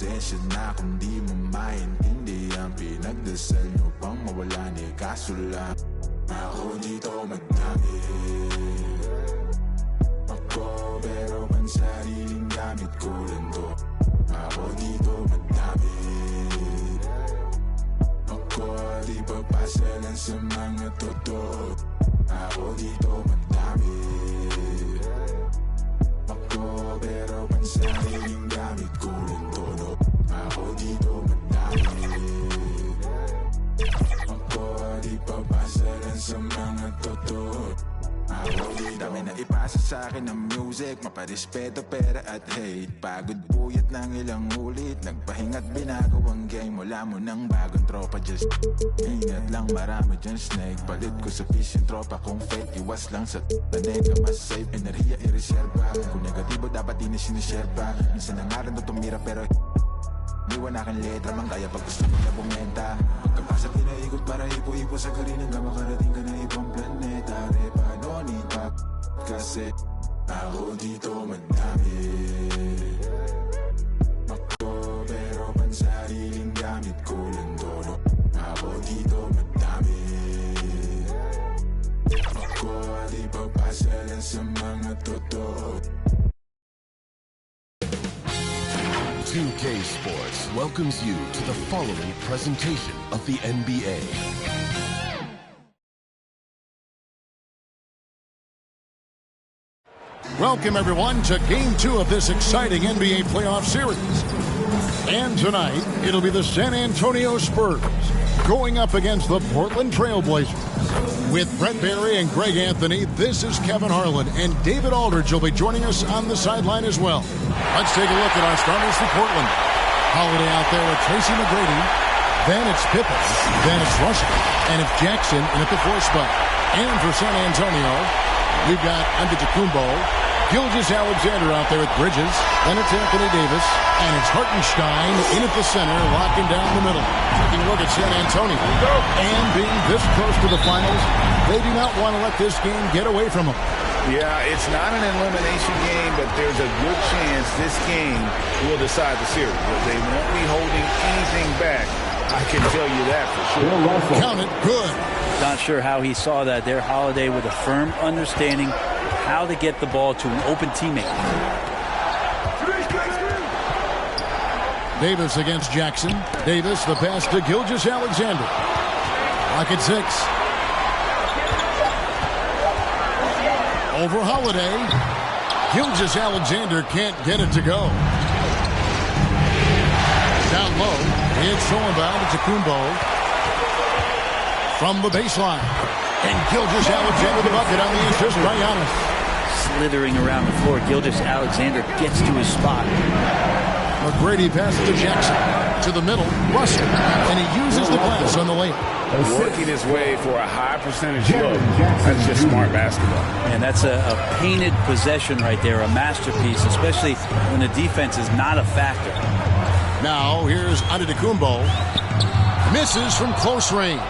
Pasensya na kung di mo maintindihan, pinagdasal nyo pang mawala ni kaso lang ako dito magdamit. Ako pero ang sariling gamit ko lang to. Ako dito magdamit. Ako di papasa lang sa mga totoo. Ako dito magdamit. Ako pero ang sariling gamit ko lang to. Ako dito magdamit. Ako di papasa lang sa mga totoo. Dami na ipasa sa akin ng music, maparespeto, pera at hate. Pagod puyat ng ilang ulit, nagpahinga't binago ang game. Wala mo ng bagong tropa, just ingat lang, marami dyan snake. Palit ko sa peace yung tropa kung fake. Iwas lang sa tanega, mas safe. Enerhiya i-reserva, kung negatibo dapat di na sinishare pa. Minsan na nga rin to tumira pero liwan aking letra man kaya pag gusto mo na bumenta. Pagkapasap inaikot para ipo-ipo sa garin hanggang makarating ka na ibang planeta. Repa, no need pa kasi ako dito madami. Ako pero pansariling gamit ko lang dono. Ako dito madami. Ako di papasa lang sa mga totoo. 2K Sports welcomes you to the following presentation of the NBA. Welcome, everyone, to Game 2 of this exciting NBA playoff series. And tonight, it'll be the San Antonio Spurs going up against the Portland Trailblazers. With Brett Barry and Greg Anthony, this is Kevin Harlan, and David Aldridge will be joining us on the sideline as well. Let's take a look at our starters for Portland. Holiday out there with Tracy McGrady. Then it's Pippen. Then it's Russell. And it's Jackson in at the 4 spot. And for San Antonio, we've got Antetokounmpo, Gilgeous-Alexander out there with Bridges. Then it's Anthony Davis. And it's Hartenstein in at the center, locking down the middle. Taking a look at San Antonio. And being this close to the finals, they do not want to let this game get away from them. Yeah, it's not an elimination game, but there's a good chance this game will decide the series. They won't be holding anything back. I can tell you that for sure. Count it good. Not sure how he saw that there, Holiday, with a firm understanding how to get the ball to an open teammate. Davis against Jackson. Davis, the pass to Gilgeous-Alexander. Lock at 6. Over Holiday. Gilgeous-Alexander can't get it to go. Down low. It's thrown by Antetokounmpo. From the baseline. And Gilgeous-Alexander the bucket on the assist by Giannis. Slithering around the floor, Gilgeous-Alexander gets to his spot. McGrady passes to Jackson. To the middle, Russell. And he uses the glass on the layup. Working his way for a high percentage look. That's just smart basketball. And that's a painted possession right there, a masterpiece, especially when the defense is not a factor. Now, here's Antetokounmpo. Misses from close range.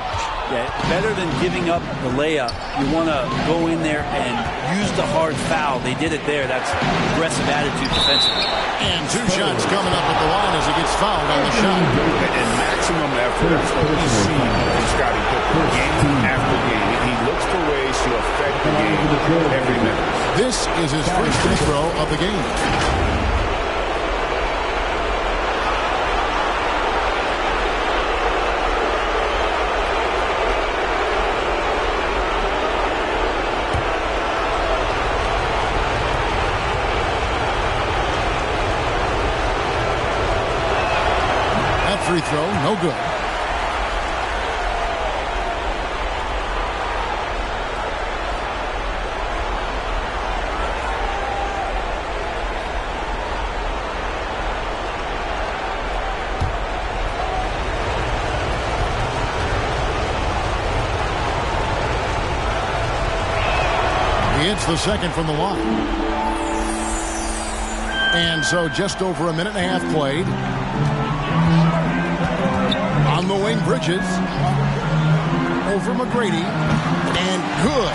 Yeah, better than giving up the layup, you want to go in there and use the hard foul. They did it there. That's aggressive attitude defensively. And 2 shots coming up at the line as he gets fouled on the shot. And maximum effort. That's what we see from Scottie Pippen game after game. He looks for ways to affect the game every minute. This is his first free throw of the game. Free throw, no good. He hits the second from the line. And so just over a minute and a half played. On the wing, Bridges. over McGrady. And good,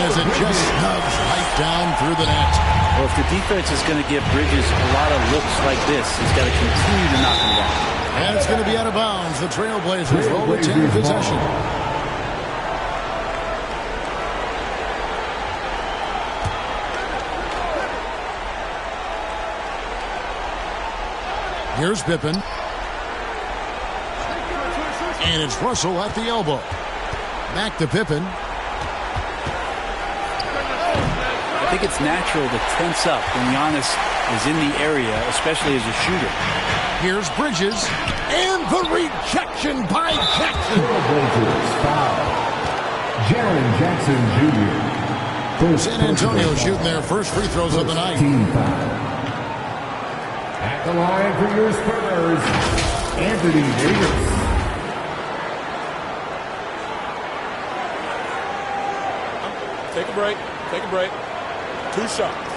as it just snugs right down through the net. Well, if the defense is going to give Bridges a lot of looks like this, he's got to continue to knock them down. And it's going to be out of bounds. The Trailblazers will retain possession. Here's Pippen. And it's Russell at the elbow. Back to Pippen. I think it's natural to tense up when Giannis is in the area, especially as a shooter. Here's Bridges. And the rejection by Jackson. Jaren Jackson Jr. San Antonio shooting their first free throws of the night. Team foul. At the line for your Spurs, Anthony Davis. Take a break. Take a break. 2 shots.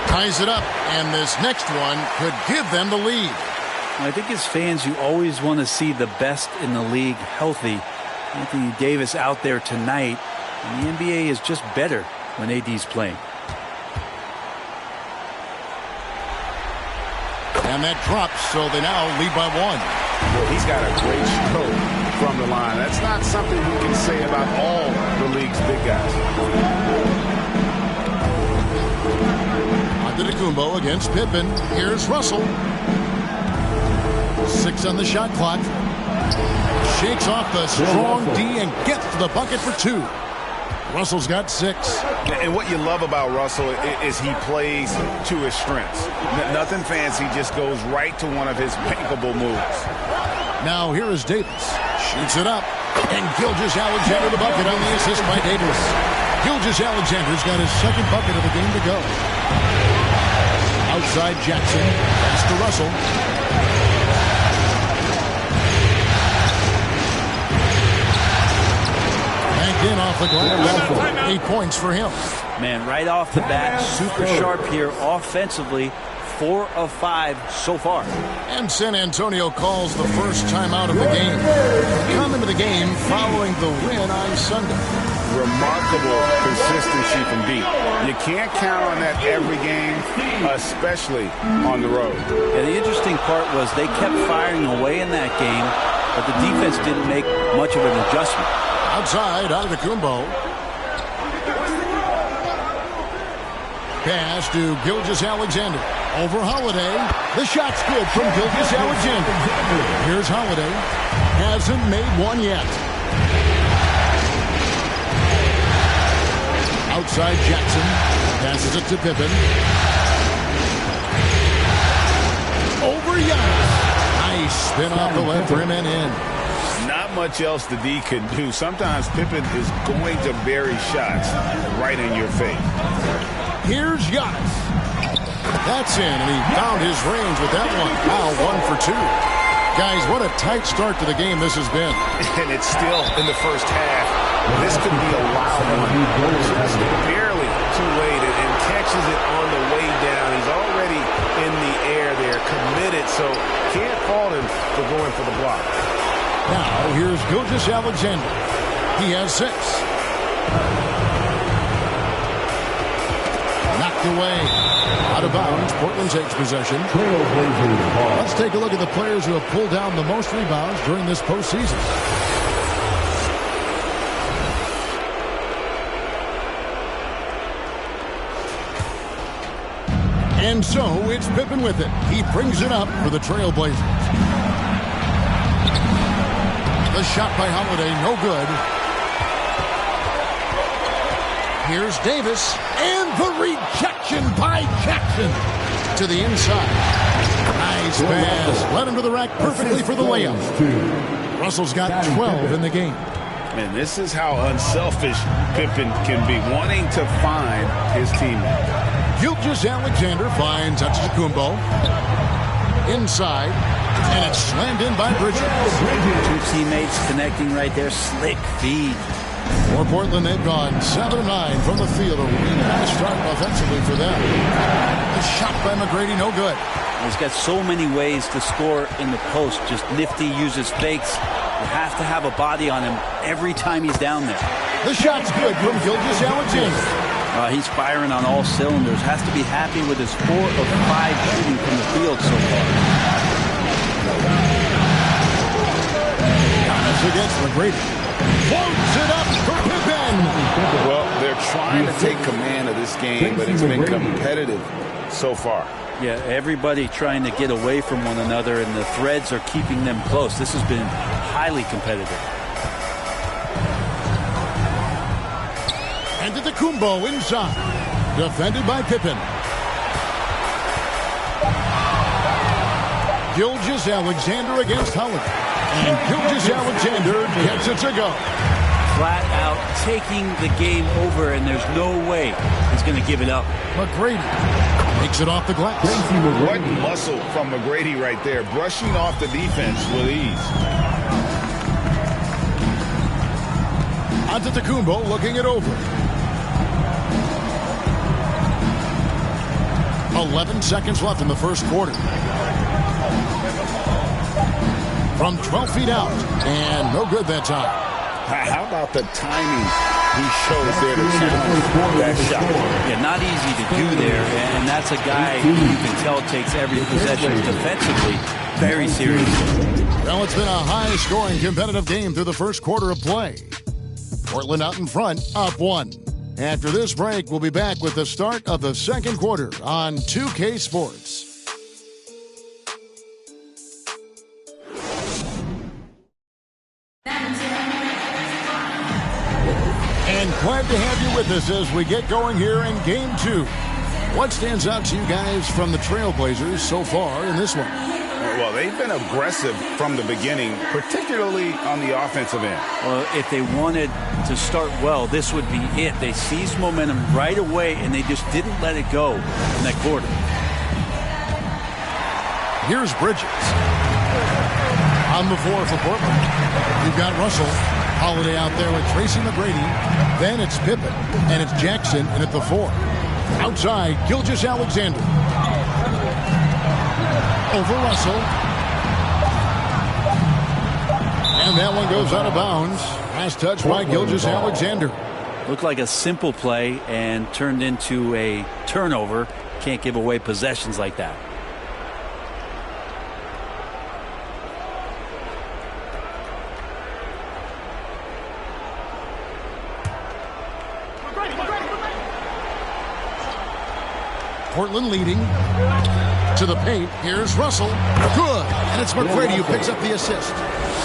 Ties it up, and this next one could give them the lead. I think as fans, you always want to see the best in the league healthy. Anthony Davis out there tonight, and the NBA is just better when AD's playing. And that drops, so they now lead by 1. Well, he's got a great stroke from the line. That's not something you can say about all the league's big guys. Antetokounmpo against Pippen. Here's Russell. 6 on the shot clock. Shakes off the strong D and gets to the bucket for 2. Russell's got 6. And what you love about Russell is he plays to his strengths. Nothing fancy, just goes right to one of his bankable moves. Now here is Davis. Shoots it up. And Gilgeous-Alexander the bucket on the assist by Davis. Gilgeous-Alexander's got his second bucket of the game to go. Outside Jackson. Pass to Russell. In off the glass. 8 points for him. Man, right off the bat, super sharp here offensively. 4 of 5 so far. And San Antonio calls the first timeout of the game. Come into the game following the win on Sunday. Remarkable consistency from deep. You can't count on that every game, especially on the road. And the interesting part was they kept firing away in that game, but the defense didn't make much of an adjustment. Outside, Antetokounmpo. Pass to Gilgeous-Alexander. Over Holiday. The shot's good from Gilgeous-Alexander. Here's Holiday. Hasn't made one yet. Outside Jackson. Passes it to Pippen. Over Giannis. Nice spin off the left rim and in. Not much else the D can do. Sometimes Pippen is going to bury shots right in your face. Here's Giannis. That's in, and he found his range with that one. Now 1 for 2. Guys, what a tight start to the game this has been. And it's still in the first half. This could be a wild one. Just barely too late and catches it on the way down. He's already in the air there, committed, so can't fault him for going for the block. Now, here's Gilgeous-Alexander. He has 6. Knocked away. Out of bounds. Portland takes possession. Let's take a look at the players who have pulled down the most rebounds during this postseason. And so, it's Pippen with it. He brings it up for the Trailblazers. The shot by Holiday, no good. Here's Davis, and the rejection by Jackson to the inside. Nice pass. Led him to the rack perfectly for the layup. Russell's got 12 in the game. And this is how unselfish Pippen can be, wanting to find his teammate. Gilgeous-Alexander finds Antetokounmpo. Inside. And it's slammed in by Bridges. 2 teammates connecting right there. Slick feed. For Portland, they've gone 7 of 9 from the field. A really nice start offensively for them. The shot by McGrady, no good. He's got so many ways to score in the post. Just nifty, uses fakes. You have to have a body on him every time he's down there. The shot's good from Gilgeous-Alexander. He's firing on all cylinders. Has to be happy with his 4 of 5 shooting from the field so far. Giannis against McGrady. Floats it up for Pippen. Well, they're trying to take command of this game, but it's been competitive so far. Yeah, everybody trying to get away from one another, and the threads are keeping them close. This has been highly competitive. And Antetokounmpo inside. Defended by Pippen. Gilgeous-Alexander against Howard. And Gilgeous-Alexander gets it to go. Flat out taking the game over, and there's no way he's going to give it up. McGrady takes it off the glass. What muscle from McGrady right there, brushing off the defense with ease. Antetokounmpo looking it over. 11 seconds left in the first quarter. From 12 feet out, and no good that time. How about the timing he shows there to challenge that shot? Yeah, not easy to do there, and that's a guy who you can tell takes every possession defensively very seriously. Well, it's been a high-scoring competitive game through the first quarter of play. Portland out in front, up 1. After this break, we'll be back with the start of the second quarter on 2K Sports. And glad to have you with us as we get going here in Game 2. What stands out to you guys from the Trailblazers so far in this one? Well, they've been aggressive from the beginning, particularly on the offensive end. Well, if they wanted to start well, this would be it. They seized momentum right away, and they just didn't let it go in that quarter. Here's Bridges. On the floor for Portland. You've got Russell. Holiday out there with Tracy McGrady. Then it's Pippen, and it's Jackson in at the 4. Outside, Gilgeous-Alexander. Over Russell. And that one goes out of bounds. Last touch by Gilgeous-Alexander. Looked like a simple play and turned into a turnover. Can't give away possessions like that. Portland leading to the paint. Here's Russell. Good. And it's McGrady who picks up the assist.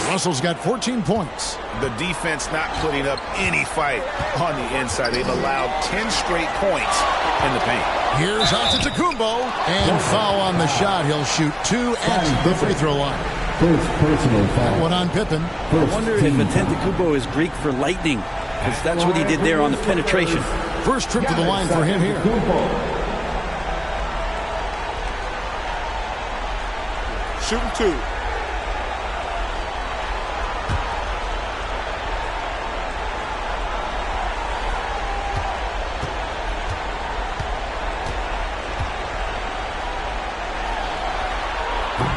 Russell's got 14 points. The defense not putting up any fight on the inside. They've allowed 10 straight points in the paint. Here's Antetokounmpo. And foul on the shot. He'll shoot 2 at the free throw line. First personal foul. One on Pippen. I wonder if Antetokounmpo is Greek for lightning, because that's what he did there on the penetration. First trip to the line for him here. Shooting 2.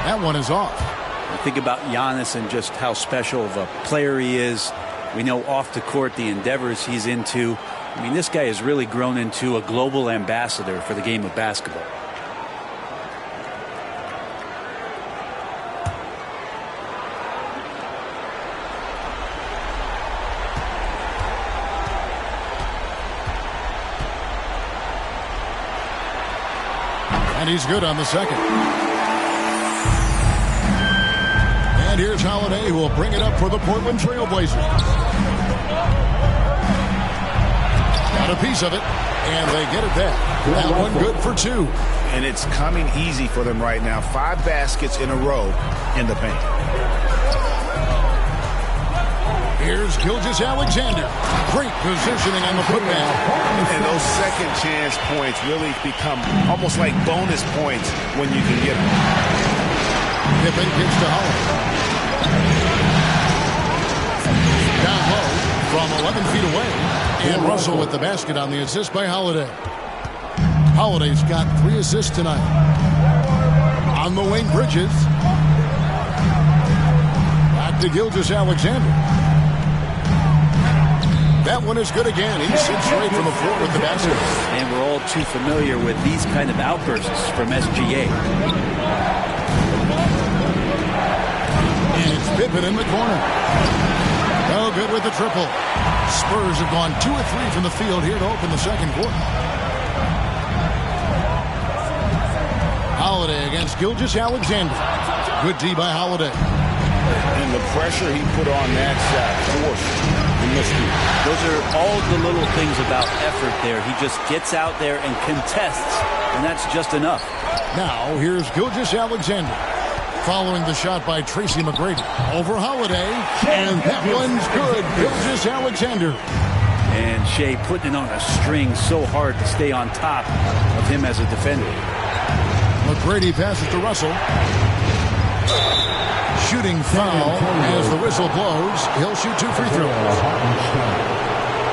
That one is off. Think about Giannis and just how special of a player he is. We know off the court the endeavors he's into. I mean, this guy has really grown into a global ambassador for the game of basketball. And he's good on the second. And here's Holiday, who will bring it up for the Portland Trailblazers. Got a piece of it, and they get it back. That one good for 2. And it's coming easy for them right now. 5 baskets in a row in the paint. Here's Gilgeous-Alexander. Great positioning on the putback. And those second chance points really become almost like bonus points when you can get them. Pippen gets to Holiday. Down low. from 11 feet away. And Russell with the basket on the assist by Holiday. Holiday's got 3 assists tonight. On the wing, Bridges. Back to Gilgeous-Alexander. That one is good again. He sits straight from the floor with the basket. And we're all too familiar with these kind of outbursts from SGA. And it's Pippen in the corner. No good with the triple. Spurs have gone 2 of 3 from the field here to open the second quarter. Holiday against Gilgeous-Alexander. Good D by Holiday. And the pressure he put on that shot forced the mistake. Those are all the little things about effort there. He just gets out there and contests, and that's just enough. Now, here's Gilgeous-Alexander. Following the shot by Tracy McGrady. Over Holiday, and that one's good. Gilgeous-Alexander. And Shea putting it on a string so hard to stay on top of him as a defender. McGrady passes to Russell. Shooting foul as the whistle blows. He'll shoot 2 free throws.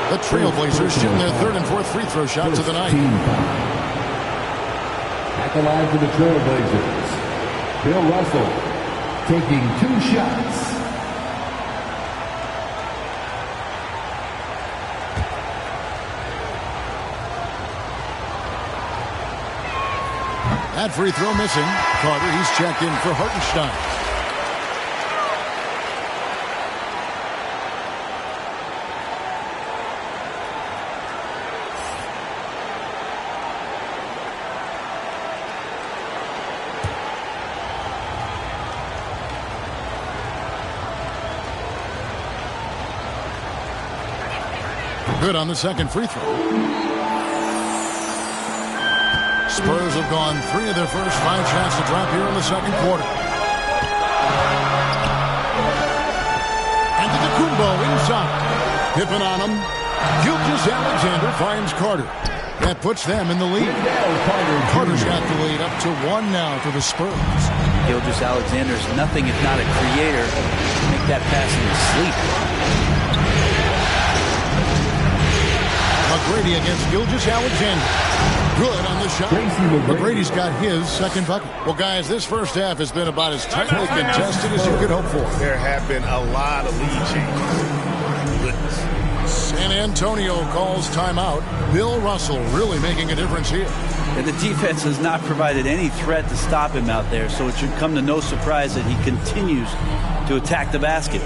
The Trailblazers shooting their 3rd and 4th free throw shots of the night. At the line for the Trailblazers, Bill Russell taking 2 shots. That free throw missing. Carter, he's checked in for Hartenstein. Good on the second free throw. Spurs have gone 3 of their first 5 shots to drop here in the second quarter. And to the Kumbo inside. Pippen on him. Gilgeous-Alexander finds Carter. That puts them in the lead. Carter's got the lead up to 1 now for the Spurs. Gilgeous-Alexander's nothing if not a creator. Make that pass in his sleep. McGrady against Gilgeous-Alexander. Good on the shot. McGrady's got his second bucket. Well, guys, this first half has been about as tightly contested as you could hope for. There have been a lot of lead changes. Goodness. San Antonio calls timeout. Bill Russell really making a difference here. And the defense has not provided any threat to stop him out there, so it should come to no surprise that he continues to attack the basket.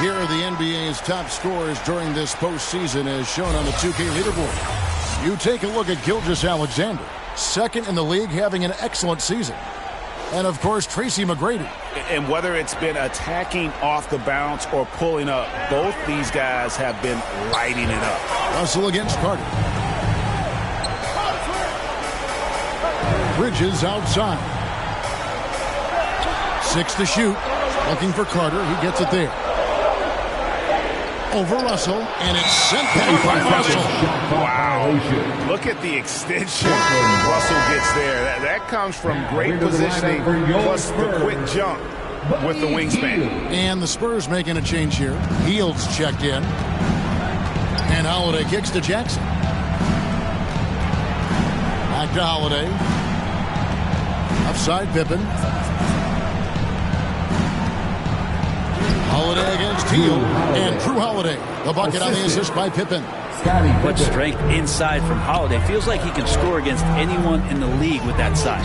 Here are the NBA's top scorers during this postseason as shown on the 2K leaderboard. You take a look at Gilgeous-Alexander, second in the league, having an excellent season. And, of course, Tracy McGrady. And whether it's been attacking off the bounce or pulling up, both these guys have been lighting it up. Russell against Carter. Bridges outside. 6 to shoot. Looking for Carter. He gets it there. Over Russell, and it's sent back by Russell. Wow. Look at the extension Russell gets there. That comes from great positioning plus the quick jump with the wingspan. And the Spurs making a change here. Heald's checked in. And Holiday kicks to Jackson. Back to Holiday. Upside Pippen. Holiday against Hield, and Drew Holiday, the bucket on the assist by Pippen. What strength inside from Holiday. Feels like he can score against anyone in the league with that size.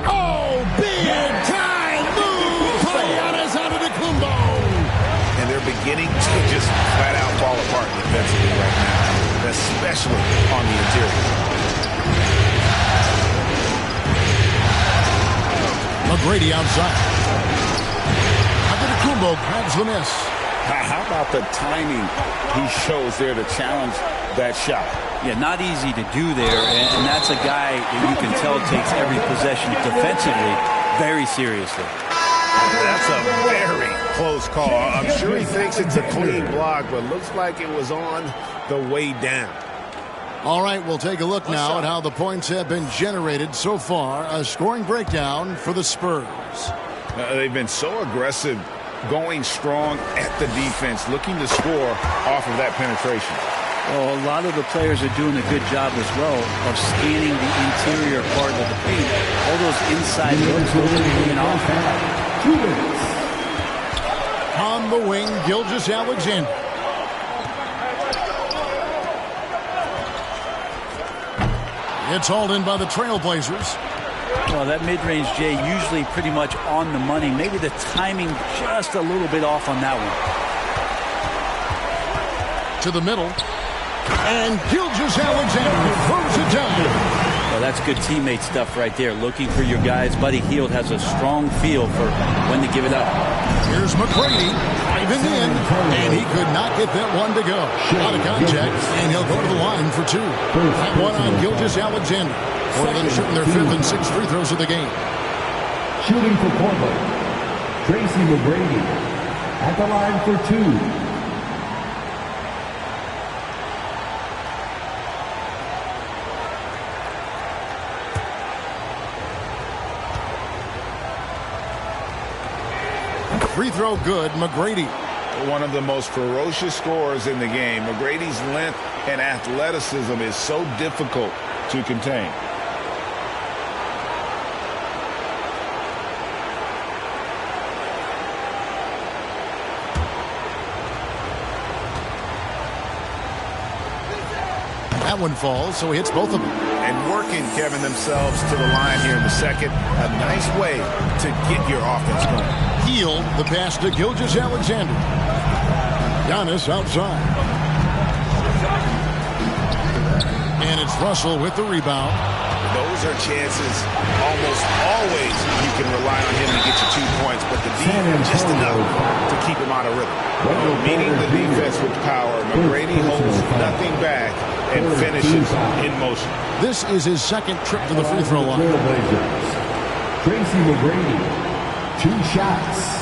Oh, big time move by Giannis Antetokounmpo. And they're beginning to just flat out fall apart defensively right now, especially on the interior. McGrady outside. Antetokounmpo grabs the miss. How about the timing he shows there to challenge that shot? Yeah, not easy to do there, and that's a guy that you can tell takes every possession defensively very seriously. That's a very close call. I'm sure he thinks it's a clean block, but looks like it was on the way down. All right, we'll take a look now at how the points have been generated so far. A scoring breakdown for the Spurs. They've been so aggressive, going strong at the defense, looking to score off of that penetration. Well, a lot of the players are doing a good job as well of scanning the interior part of the paint. All those inside looks being off. On the wing, Gilgeous-Alexander. It's hauled in by the Trailblazers. Well, that mid-range, Jay, usually pretty much on the money. Maybe the timing just a little bit off on that one. To the middle. And Gilgeous-Alexander throws it down. Well, that's good teammate stuff right there. Looking for your guys. Buddy Hield has a strong feel for when to give it up. Here's McGrady driving in, and he could not get that one to go. Out of contact, and he'll go to the line for two. That one on Gilgeous-Alexander. Portland shooting their 5th and 6th free throws of the game. Shooting for Portland, Tracy McGrady at the line for two. Free throw good, McGrady. One of the most ferocious scorers in the game. McGrady's length and athleticism is so difficult to contain. That one falls, so he hits both of them. And working, Kevin, themselves to the line here in the second. A nice way to get your offense going. Hield the pass to Gilgeous-Alexander. Giannis outside. And it's Russell with the rebound. Those are chances almost always you can rely on him to get you 2 points, but the defense just enough to keep him out of rhythm. Meeting the defense with power, McGrady holds nothing back and finishes in motion. This is his second trip to the free throw line. Tracy McGrady, 2 shots.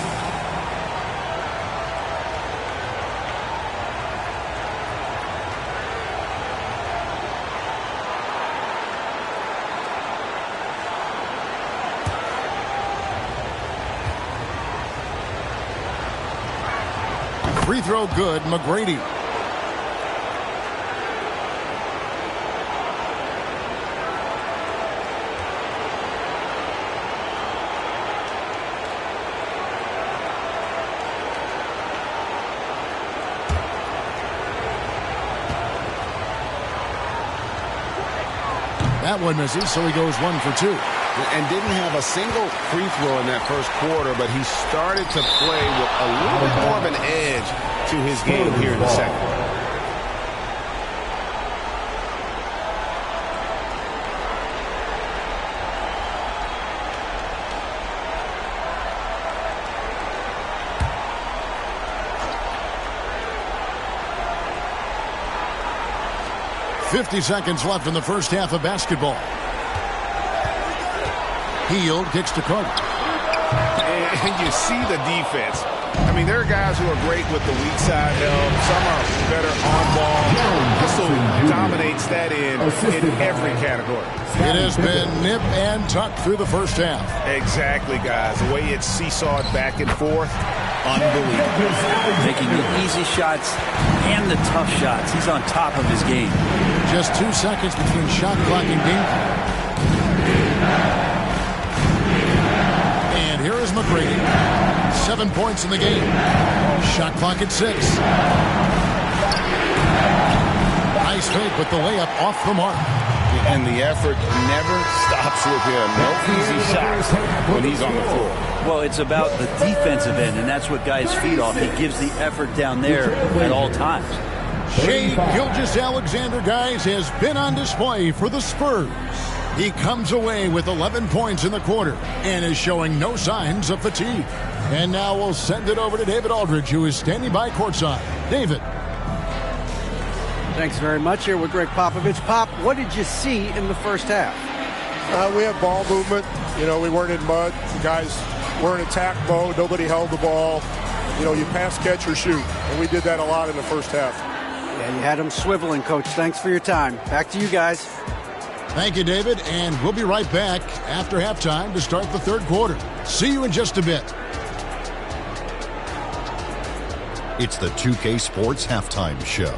Free throw good, McGrady. That one misses, so he goes 1 for 2. And didn't have a single free throw in that first quarter, but he started to play with a little bit more of an edge to his game here in the second. .50 left in the first half of basketball. Hield kicks to Carter. And you see the defense. I mean, there are guys who are great with the weak side help. Some are better on ball. Russell dominates that in every category. It has been nip and tuck through the first half. Exactly, guys. The way it's seesawed back and forth, unbelievable. Making the easy shots and the tough shots. He's on top of his game. Just 2 seconds between shot clock and game clock. And here is McGrady. 7 points in the game. Shot clock at 6. Nice fake, but the layup off the mark. And the effort never stops with him. No easy shots when he's on the floor. Well, it's about the defensive end, and that's what guys feed off. He gives the effort down there at all times. Shai Gilgeous-Alexander, guys, has been on display for the Spurs. He comes away with 11 points in the quarter and is showing no signs of fatigue. And now we'll send it over to David Aldridge, who is standing by courtside. David. Thanks very much. Here with Greg Popovich. Pop, what did you see in the first half? We had ball movement. You know, we weren't in mud. The guys were in attack mode. Nobody held the ball. You know, you pass, catch, or shoot. And we did that a lot in the first half. Yeah, you had them swiveling, Coach. Thanks for your time. Back to you guys. Thank you, David. And we'll be right back after halftime to start the third quarter. See you in just a bit. It's the 2K Sports Halftime Show.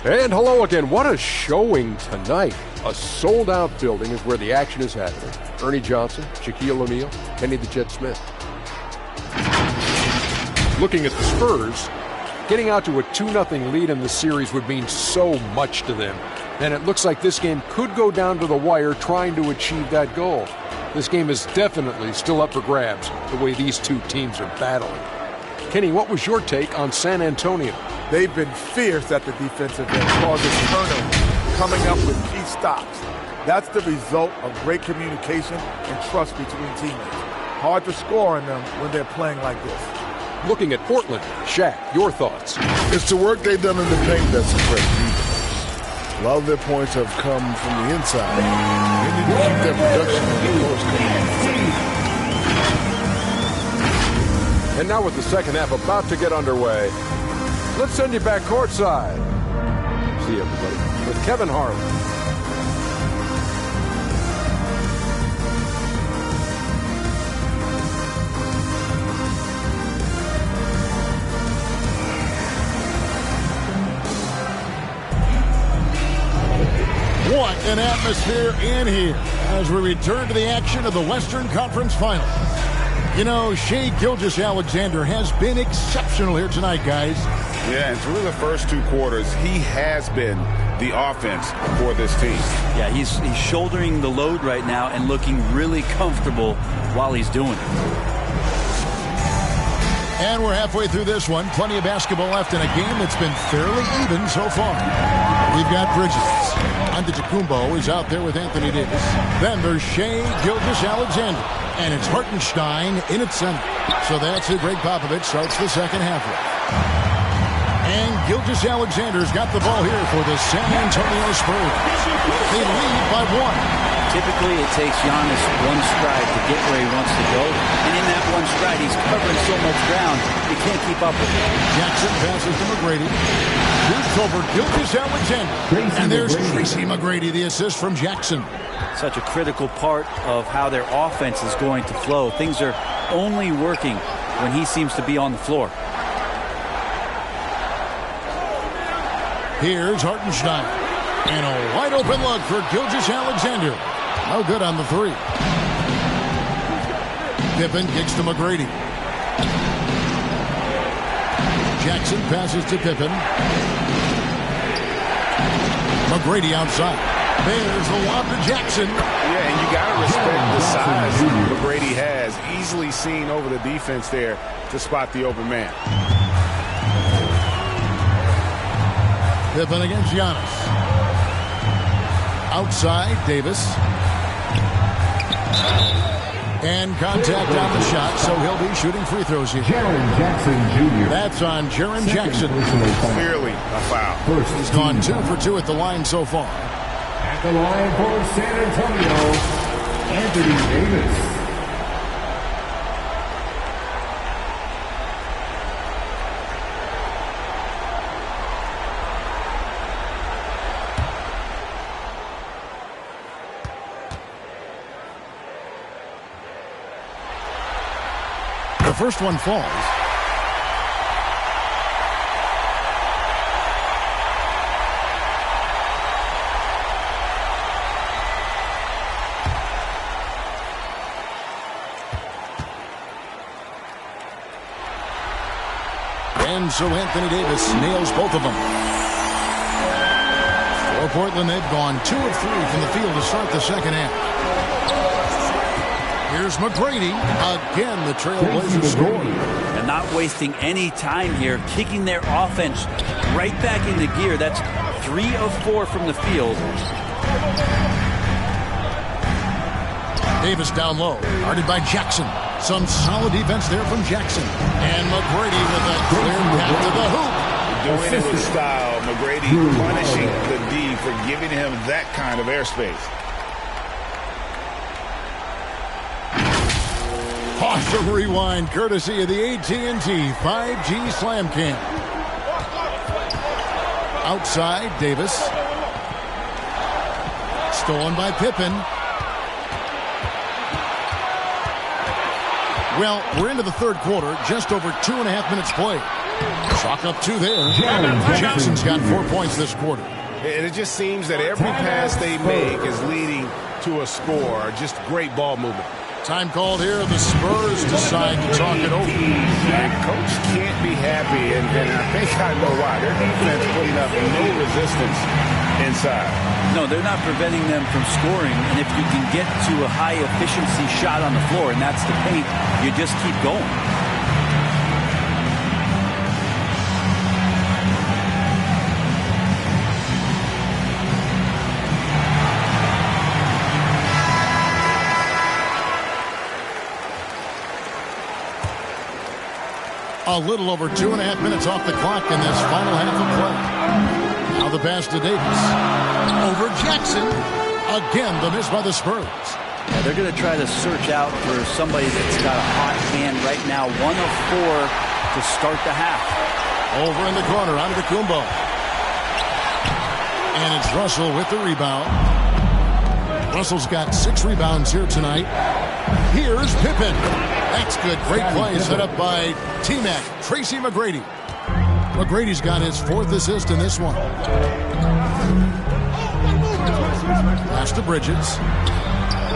And hello again. What a showing tonight. A sold-out building is where the action is happening. Ernie Johnson, Shaquille O'Neal, Kenny the Jet Smith. Looking at the Spurs, getting out to a 2-0 lead in the series would mean so much to them. And it looks like this game could go down to the wire trying to achieve that goal. This game is definitely still up for grabs, the way these two teams are battling. Kenny, what was your take on San Antonio? They've been fierce at the defensive end, causing turnovers, coming up with key stops. That's the result of great communication and trust between teammates. Hard to score on them when they're playing like this. Looking at Portland, Shaq, your thoughts? It's the work they've done in the paint that's impressed me. A lot of their points have come from the inside. They need to keep their production of the course coming. And now with the second half about to get underway, let's send you back courtside. See everybody with Kevin Harlan. What an atmosphere in here as we return to the action of the Western Conference Finals. You know, Shai Gilgeous-Alexander has been exceptional here tonight, guys. Yeah, and through the first two quarters, he has been the offense for this team. Yeah, he's shouldering the load right now and looking really comfortable while he's doing it. And we're halfway through this one. Plenty of basketball left in a game that's been fairly even so far. We've got Bridges. Antetokounmpo is out there with Anthony Davis. Then there's Shai Gilgeous-Alexander. And it's Hartenstein in its center. So that's it. Greg Popovich starts the second half with. And Gilgeous-Alexander's got the ball here for the San Antonio Spurs. They lead by 1. Typically, it takes Giannis one stride to get where he wants to go. And in that one stride, he's covering so much ground, you can't keep up with it. Jackson passes to McGrady. Shoots over Gilgeous-Alexander. And there's Tracy McGrady, the assist from Jackson. Such a critical part of how their offense is going to flow. Things are only working when he seems to be on the floor. Here's Hartenstein. And a wide open look for Gilgeous-Alexander. No good on the three. Pippen kicks to McGrady. Jackson passes to Pippen. McGrady outside. There's the lob to Jackson. Yeah, and you got to respect the size McGrady has. Easily seen over the defense there to spot the open man. Pippen against Giannis. Outside, Davis. And contact on the shot, so he'll be shooting free throws here. Jaren Jackson Jr. That's on Jaren Jackson. Clearly a foul. He's gone 2 for 2 at the line so far. At the line for San Antonio, Anthony Davis. The first one falls. and so Anthony Davis nails both of them. For Portland, they've gone 2 of 3 from the field to start the second half. Here's McGrady. Again, the Trailblazers score. And not wasting any time here, kicking their offense right back into gear. That's 3 of 4 from the field. Davis down low, guarded by Jackson. Some solid defense there from Jackson. And McGrady with a clear path to the hoop. Doing it with style. McGrady punishing the D for giving him that kind of airspace. Awesome rewind, courtesy of the AT&T 5G Slam Cam. Outside, Davis. Stolen by Pippen. Well, we're into the third quarter, just over 2.5 minutes played. Chalk up 2 there. Jackson's got 4 points this quarter. And it just seems that every pass they make is leading to a score. Just great ball movement. Time called here. The Spurs decide to talk it over. And coach can't be happy, and I think I know why. Their defense putting up no resistance inside. No, they're not preventing them from scoring. And if you can get to a high-efficiency shot on the floor, and that's the paint, you just keep going. A little over 2.5 minutes off the clock in this final half of play. Now the pass to Davis. Over Jackson. Again, the miss by the Spurs. Yeah, they're going to try to search out for somebody that's got a hot hand right now. 1 of 4 to start the half. Over in the corner, out of the Kumbo. And it's Russell with the rebound. Russell's got 6 rebounds here tonight. Here's Pippen. That's good. Great play set up by T-Mac, Tracy McGrady. McGrady's got his 4th assist in this one. Pass to Bridges.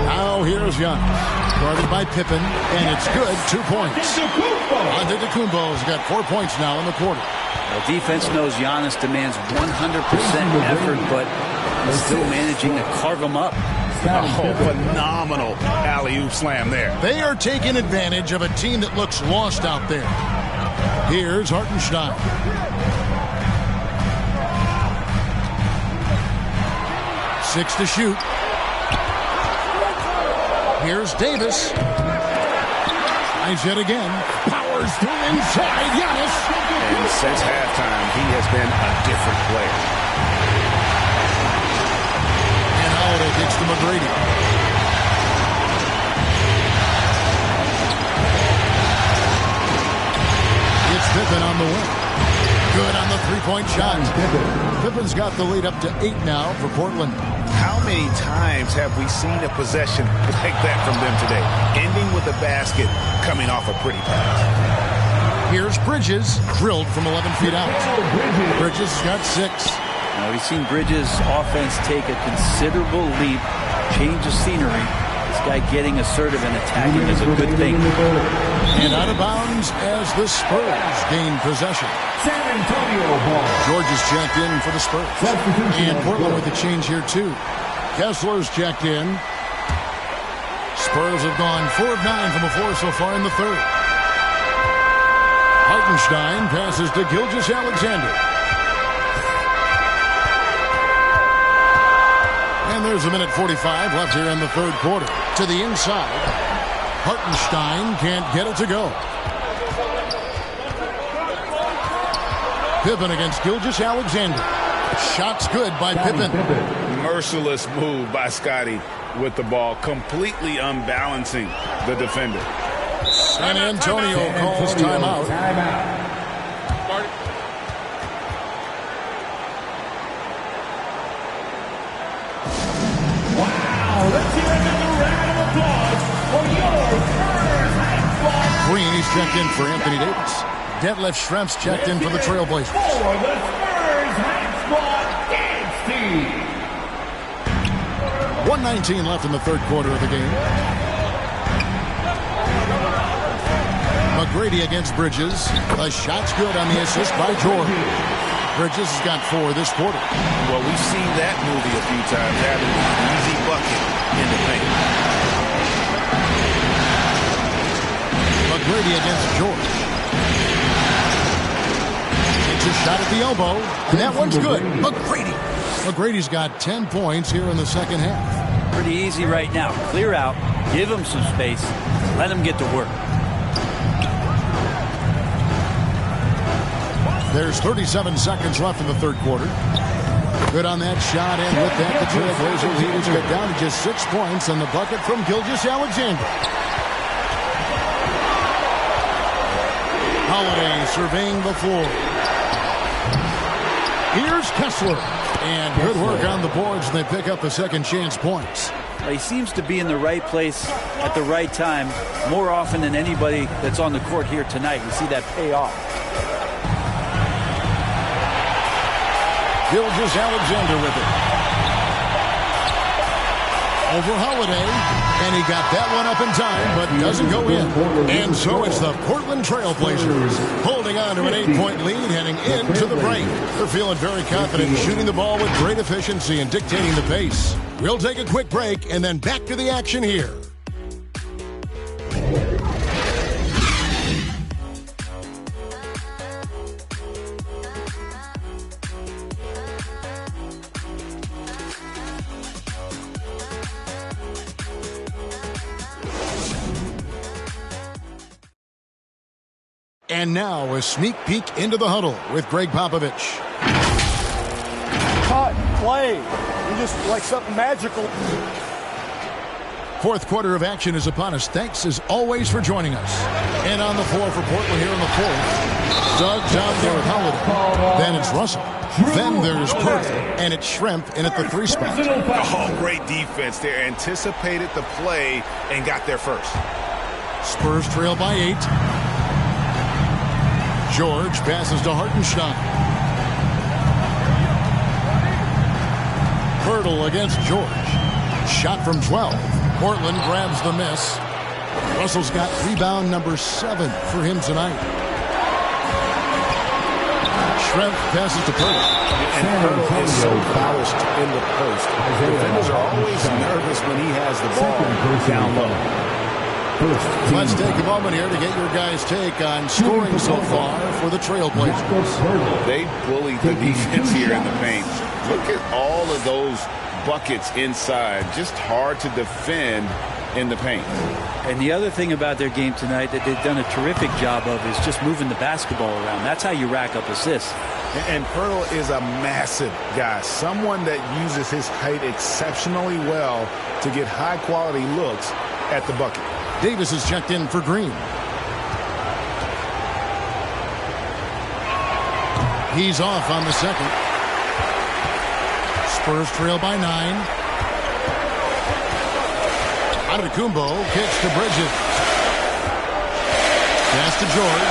Now here's Giannis. Guarded by Pippen, and it's good. 2 points. Antetokounmpo's got 4 points now in the quarter. Well, defense knows Giannis demands 100% effort, but he's still managing to carve him up. Oh, phenomenal alley-oop slam there. They are taking advantage of a team that looks lost out there. Here's Hartenstein. Six to shoot. Here's Davis. Nice hit again. Powers through inside. Giannis. And since halftime, he has been a different player. Holiday gets to McGrady. It's Pippen on the win. Good on the three-point shot. Pippen's got the lead up to 8 now for Portland. How many times have we seen a possession like that from them today? Ending with a basket, coming off a pretty pass. Here's Bridges, drilled from 11 feet out. Bridges has got 6. Now, we've seen Bridges' offense take a considerable leap, change of scenery. This guy getting assertive and attacking is a good thing. And out of bounds as the Spurs gain possession. San Antonio ball. George is checked in for the Spurs. And Portland with a change here, too. Kessler's checked in. Spurs have gone 4 of 9 from the floor so far in the third. Hartenstein passes to Gilgeous-Alexander. And there's 1:45 left here in the third quarter. To the inside. Hartenstein can't get it to go. Pippen against Gilgeous-Alexander. Shots good by Pippen. Merciless move by Scotty with the ball, completely unbalancing the defender. San Antonio calls timeout. Let's hear another round of applause for your Spurs high squad. Green, he's checked in for Anthony Davis. Detlef Schrempf's checked in for the Trailblazers. For the Spurs high squad dance team. 1:19 left in the third quarter of the game. McGrady against Bridges. The shot's good on the assist by George. Bridges has got 4 this quarter. Well, we've seen that movie a few times, having an easy bucket in the paint. McGrady against George. It's a shot at the elbow, and that one's good. McGrady's got 10 points here in the second half. Pretty easy right now. Clear out, give him some space, let him get to work. There's 37 seconds left in the third quarter. Good on that shot, and with that, the Trailblazer lead is cut down to just 6 points on the bucket from Gilgeous-Alexander. Holiday surveying the floor. Here's Kessler. And good work on the boards, and they pick up the second chance points. He seems to be in the right place at the right time more often than anybody that's on the court here tonight. You see that pay off. Gilgeous-Alexander with it. Over Holiday, and he got that one up in time, but doesn't go in. And so it's the Portland Trailblazers holding on to an 8-point lead heading into the break. They're feeling very confident, shooting the ball with great efficiency and dictating the pace. We'll take a quick break and then back to the action here. And now a sneak peek into the huddle with Greg Popovich. Cut, play. You're just like something magical. Fourth quarter of action is upon us. Thanks as always for joining us. And on the floor for Portland here in the fourth. Suggs out there with Holiday. Then it's Russell. Then there's Perth. And it's Shrimp in at the 3 spot. Oh, great defense there. Anticipated the play and got there first. Spurs trail by 8. George passes to Hartenstein. Hurdle against George. Shot from 12. Portland grabs the miss. Russell's got rebound number 7 for him tonight. Shrimp passes to Hurdle. And Hurdle is so polished in the post. Defenders are always nervous when he has the ball down low. Let's take a moment here to get your guys' take on scoring so far for the Trailblazers. They bullied the defense here in the paint. Look at all of those buckets inside. Just hard to defend in the paint. And the other thing about their game tonight that they've done a terrific job of is just moving the basketball around. That's how you rack up assists. And Hurdle is a massive guy, someone that uses his height exceptionally well to get high-quality looks at the bucket. Davis is checked in for Green. He's off on the second. Spurs trail by 9. Antetokounmpo kicks to Bridges. Pass to George.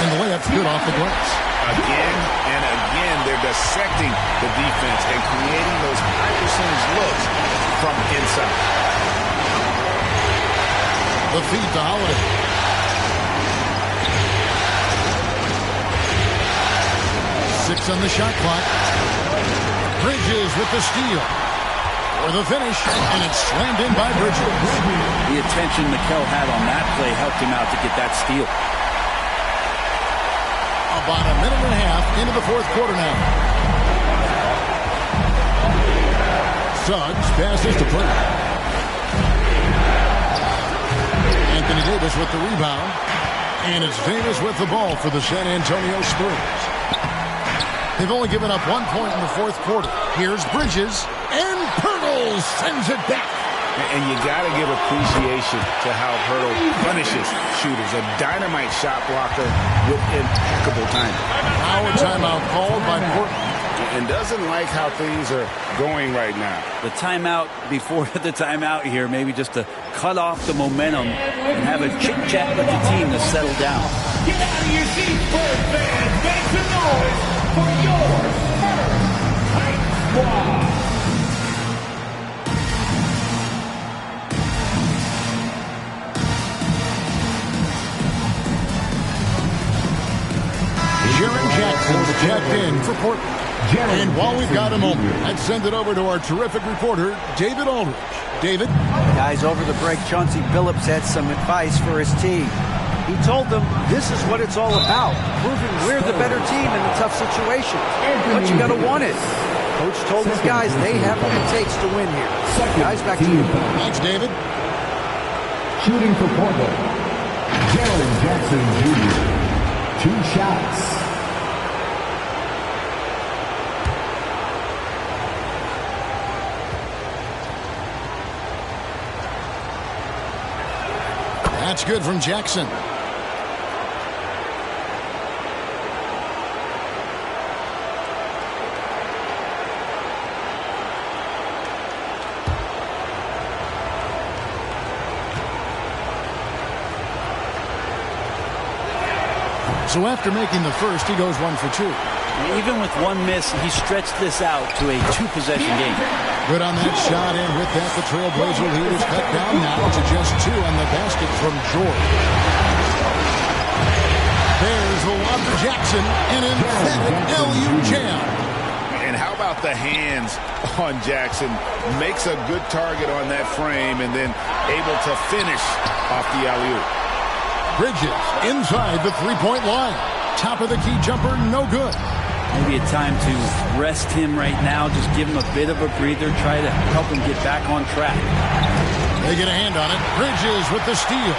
And the layup's good off the glass. Again and again, they're dissecting the defense and creating those high-percentage looks from inside. The feed to Holiday. Six on the shot clock. Bridges with the steal. For the finish, and it's slammed in by Bridges. The attention Mikel had on that play helped him out to get that steal. About a minute and a half into the fourth quarter now. Suggs passes to Perth. Anthony Davis with the rebound. And it's Davis with the ball for the San Antonio Spurs. They've only given up 1 point in the fourth quarter. Here's Bridges, and Hurdle sends it back. And you got to give appreciation to how Hurdle punishes shooters. A dynamite shot blocker with impeccable timing. Now a timeout called by Portland. And doesn't like how things are going right now. The timeout before the timeout here, maybe just to cut off the momentum and have a chit-chat with the team to settle down. Get out of your seats, Spurs fans. Make some noise for your Spurs Hype Squad. for Portland. And while we've got a moment, let's send it over to our terrific reporter, David Aldridge. David? Guys, over the break, Chauncey Billups had some advice for his team. He told them this is what it's all about, proving we're the better team in a tough situation. But you got to want it. Coach told his guys they have what it takes to win here. Guys, back to you. Thanks, David. Shooting for Portland, Jaren Jackson Jr. 2 shots. That's good from Jackson. So after making the first, he goes 1 for 2. Even with one miss, he stretched this out to a 2-possession game. Good on that shot, and with that, the Trailblazer lead is cut down now to just 2 on the basket from George. There's the lob to Jackson, an emphatic LU jam. And how about the hands on Jackson? Makes a good target on that frame and then able to finish off the alley-oop. Bridges inside the three-point line. Top of the key jumper, no good. Maybe a time to rest him right now. Just give him a bit of a breather. Try to help him get back on track. They get a hand on it. Bridges with the steal.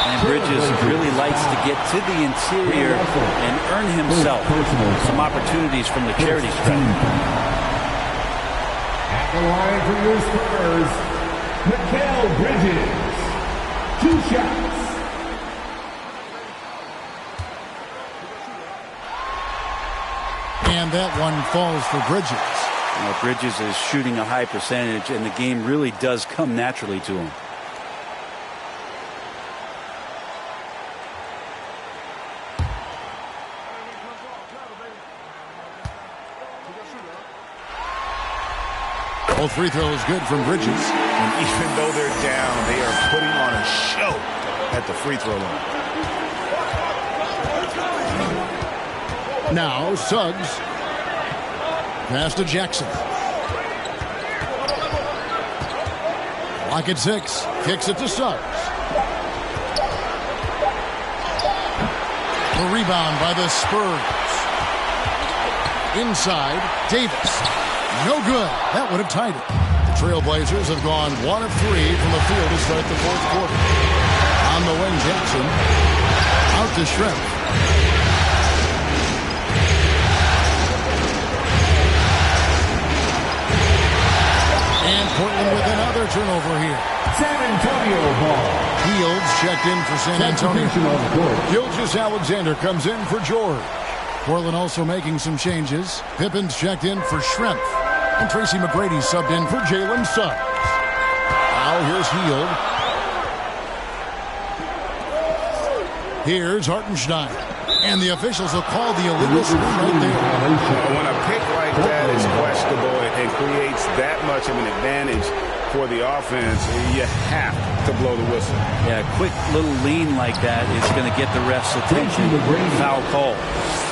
And Bridges really likes to get to the interior and earn himself some opportunities from the charity stripe. At the line for your Spurs, Mikal Bridges. 2 shots. And that one falls for Bridges. Well, Bridges is shooting a high percentage, and the game really does come naturally to him. Both free throws good from Bridges. And even though they're down, they are putting on a show at the free throw line. Now Suggs. Pass to Jackson. Lock at 6. Kicks it to Suggs. The rebound by the Spurs. Inside, Davis. No good. That would have tied it. The Trailblazers have gone 1 of 3 from the field to start the fourth quarter. On the wing, Jackson. Out to Shrimp. And Portland with another turnover here. San Antonio ball. Fields checked in for San Antonio. Gilgeous-Alexander comes in for George. Portland also making some changes. Pippin's checked in for Shrimp. And Tracy McGrady subbed in for Jalen Suggs. Now here's Hield. Here's Hartenstein. And the officials will call the illegal screen right there. When a pick like that is questionable and creates that much of an advantage for the offense, you have to blow the whistle. Yeah, a quick little lean like that is going to get the ref's attention. Foul call.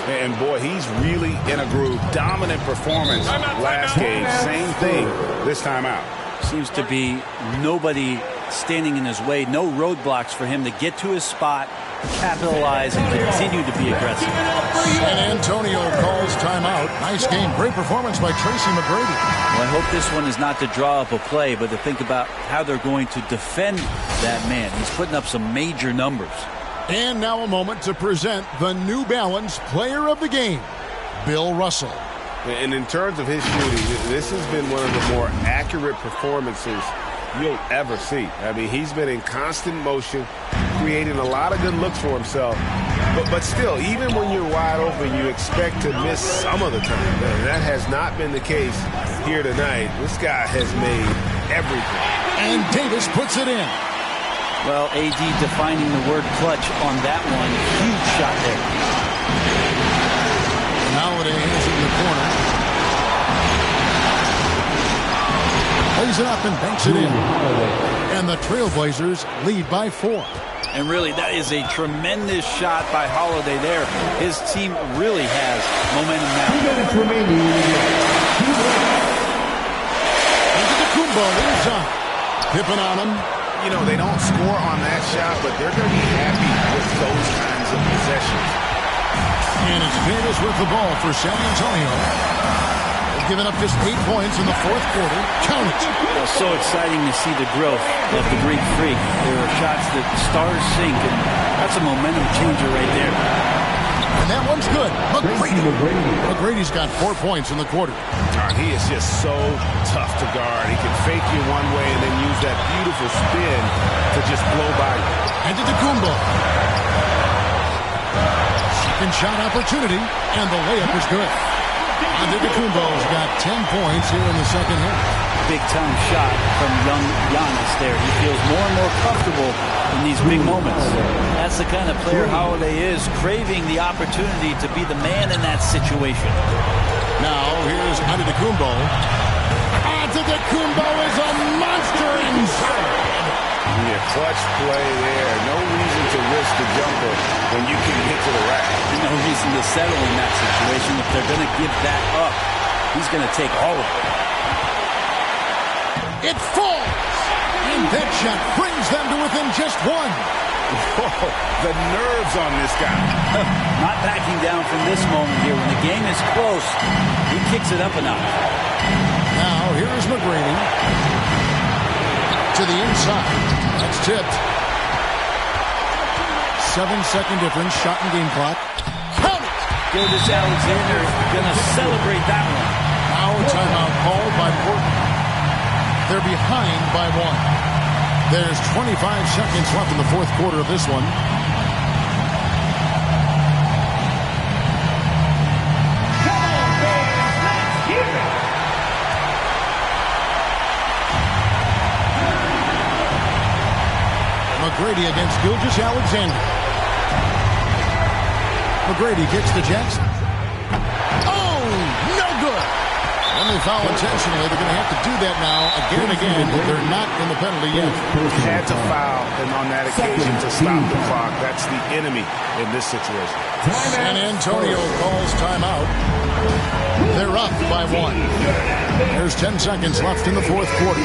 And boy, he's really in a groove. Dominant performance last game. Same thing this time out. Seems to be nobody standing in his way. No roadblocks for him to get to his spot, capitalize, and continue to be aggressive. San Antonio calls timeout. Nice game. Great performance by Tracy McGrady. Well, I hope this one is not to draw up a play, but to think about how they're going to defend that man. He's putting up some major numbers. And now a moment to present the New Balance Player of the Game, Bill Russell. And in terms of his shooting, this has been one of the more accurate performances you'll ever see. I mean, he's been in constant motion, creating a lot of good looks for himself. But still, even when you're wide open, you expect to miss some of the time. And that has not been the case here tonight. This guy has made everything. And Davis puts it in. Well, AD defining the word clutch on that one. Huge shot there. Nowadays in the corner. Plays it up and banks it in. And the Trailblazers lead by 4. And really, that is a tremendous shot by Holiday there. His team really has momentum now. 2 minutes remaining. Antetokounmpo inside. Pippen on him. You know, they don't score on that shot, but they're going to be happy with those kinds of possessions. And it's Davis with the ball for San Antonio. They've given up just 8 points in the fourth quarter. Count it. Well, so exciting to see the growth of the Greek Freak. There are shots that stars sink, and that's a momentum changer right there. And that one's good. McGrady's got 4 points in the quarter. He is just so tough to guard. He can fake you one way and then use that beautiful spin to just blow by you. Antetokounmpo. Second shot opportunity, and the layup is good. Antetokounmpo's got 10 points here in the second half. Big-time shot from young Giannis there. He feels more and more comfortable in these big moments. That's the kind of player Holiday is, craving the opportunity to be the man in that situation. Now, here's Antetokounmpo. Antetokounmpo is a monster inside. Yeah, clutch play there. No reason to risk the jumper when you can get to the rack. No reason to settle in that situation. If they're going to give that up, he's going to take all of it. It falls! And that shot brings them to within just 1. Whoa, the nerves on this guy. Not backing down from this moment here. When the game is close, he kicks it up a notch. Now, here's McGrady. To the inside. That's tipped. 7-second difference. Shot and game clock. Count it! Gilgeous Alexander going to celebrate that one. Now, timeout called by Portland. They're behind by 1. There's 25 seconds left in the fourth quarter of this one. McGrady against Gilgeous Alexander. McGrady gets to Jackson. Oh, no good. When they foul intentionally, they're going to have to do that now again and again. They're not in the penalty yet. Had to foul, and on that occasion to stop the clock. That's the enemy in this situation. San Antonio calls timeout. They're up by 1. There's 10 seconds left in the fourth quarter.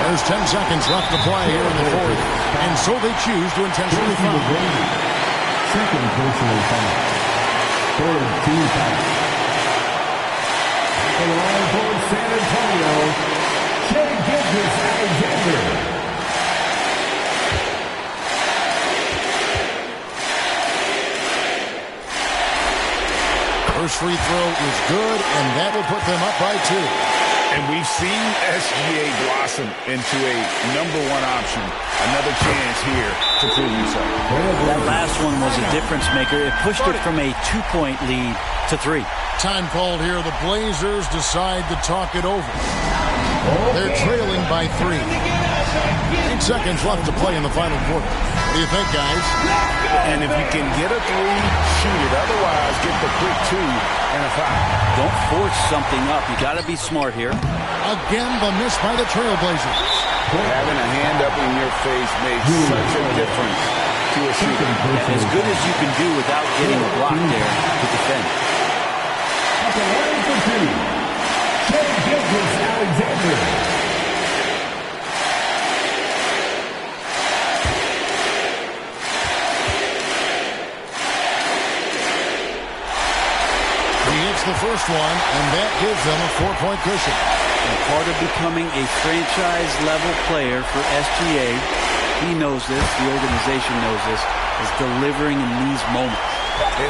There's 10 seconds left to play here in the fourth, and so they choose to intentionally foul. Second personal foul. Third team foul. At the line for San Antonio, Gilgeous-Alexander. First free throw is good, and that will put them up by 2. And we've seen SGA blossom into a #1 option. Another chance here to prove himself. That last one was a difference maker. It pushed it from a 2-point lead to 3. Time called here. The Blazers decide to talk it over. They're trailing by 3. 8 seconds left to play in the final quarter. What do you think, guys? And if you can get a 3, shoot it. Otherwise, get the quick 2 and a foul. Don't force something up. You got to be smart here. Again, the miss by the Trailblazers. Having a hand up in your face makes such a difference to a shooter. And as good as you can do without getting a block there to defend. At the line for 2, Gilgeous-Alexander. The first one, and that gives them a 4-point cushion. And part of becoming a franchise-level player for SGA, he knows this, the organization knows this, is delivering in these moments.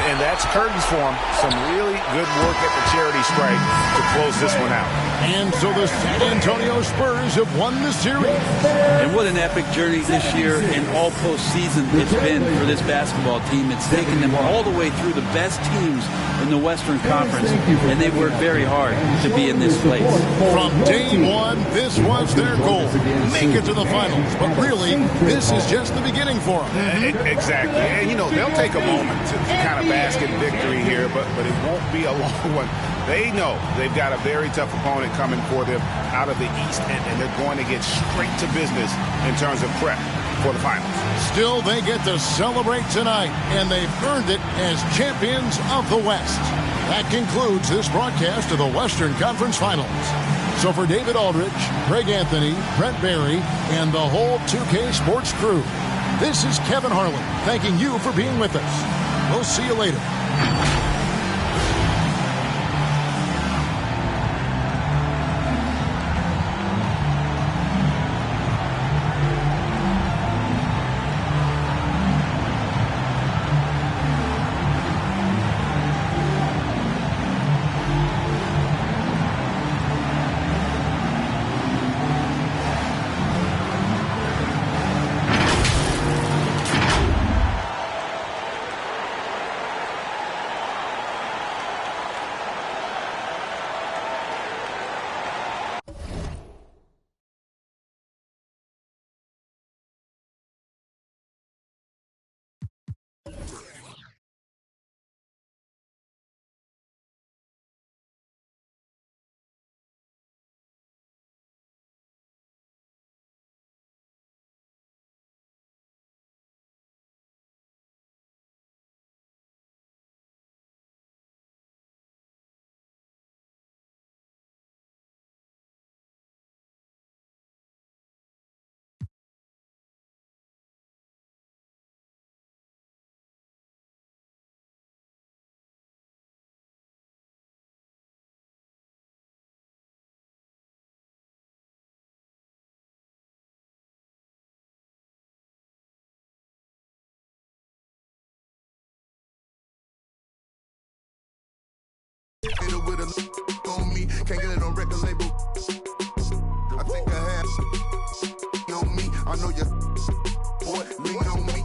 And that's curtains for him. Some really good work at the charity stripe to close this one out. And so the San Antonio Spurs have won the series. And what an epic journey this year and all postseason it's been for this basketball team. It's taken them all the way through the best teams in the Western Conference, and they worked very hard to be in this place. From day 1, this was their goal. Make it to the finals. But really, this is just the beginning for them. Exactly. And, you know, they'll take a moment to kind of bask in victory here, but it won't be a long one. They know they've got a very tough opponent coming for them out of the East, and they're going to get straight to business in terms of prep for the finals. Still, they get to celebrate tonight, and they've earned it as champions of the West. That concludes this broadcast of the Western Conference Finals. So for David Aldrich, Greg Anthony, Brent Barry, and the whole 2K Sports crew, this is Kevin Harlan thanking you for being with us. We'll see you later. With a on me, can't get it on record label. I think I have on me. I know you boy, lean on me.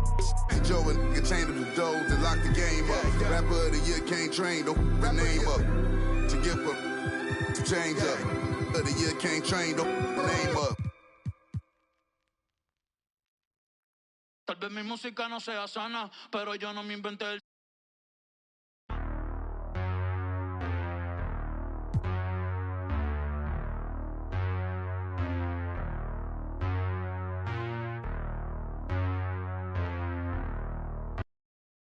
Joe and get chained to the doors and lock the game up. Rapper of the year can't train, don't the name up. To give up, to change up. Of the year can't train, don't the name up. Tal vez mi música no sea sana, pero yo no me inventé el